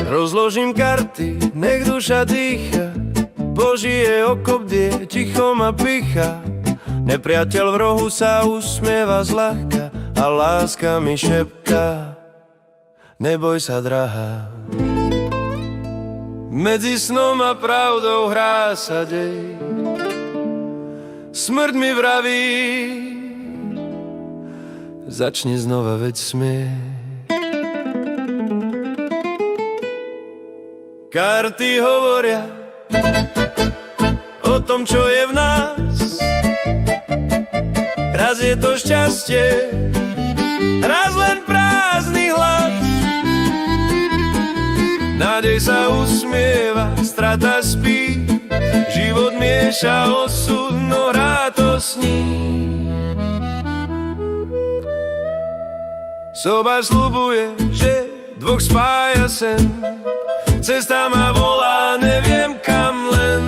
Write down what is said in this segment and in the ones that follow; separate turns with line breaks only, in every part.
Rozložím karty, nech duša dýcha, Božie oko bdie, ticho ma picha. Nepriateľ v rohu sa usmieva zľahka a láska mi šepká: neboj sa, drahá. Medzi snom a pravdou hrá sa dej. Smrť mi vraví: začni znova, veď smiej. Karty hovoria o tom, čo je v nás. Raz je to šťastie, raz len prázdny hlas. Nádej sa usmieva, strata spí, život mieša osud, no rád to sní. Soba sľubuje, že dvoch spája sen, cesta ma volá, neviem kam len.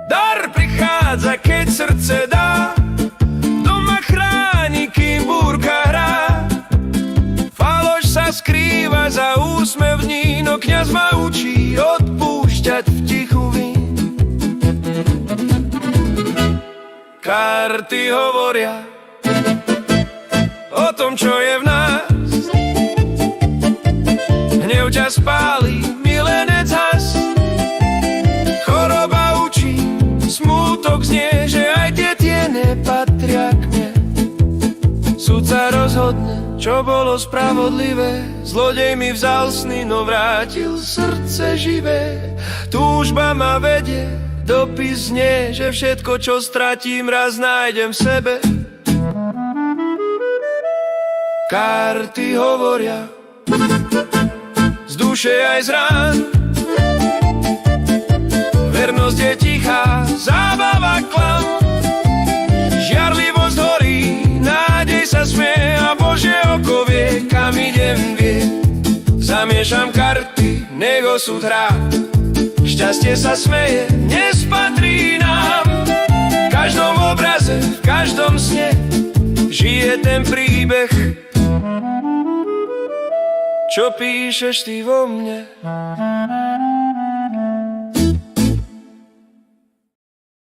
Dar prichádza, keď srdce dá, doma chráni, kým búrka hrá. Faloš sa skrýva za úsmev dní, no kňaz ma učí odpúšťať v tichu vín. Karty hovoria o tom, čo je v nás. Hnev ťa spáli, milenec has. Choroba učí, smútok znie, že aj tie nepatria k mne. Sudca rozhodne, čo bolo spravodlivé. Zlodej mi vzal sny, no vrátil srdce živé. Túžba ma vedie, dopis znie, že všetko, čo stratím, raz nájdem v sebe. Karty hovoria z duše aj z rán. Vernosť je tichá, zábava klam. Žiarlivosť horí, nádej sa smie a Božie oko vie, kam idem vie. Zamiešam karty, nech osud hrá. Šťastie sa smeje, dnes patrí nám. V každom obraze, v každom sne žije ten príbeh, čo píšeš ty vo mne.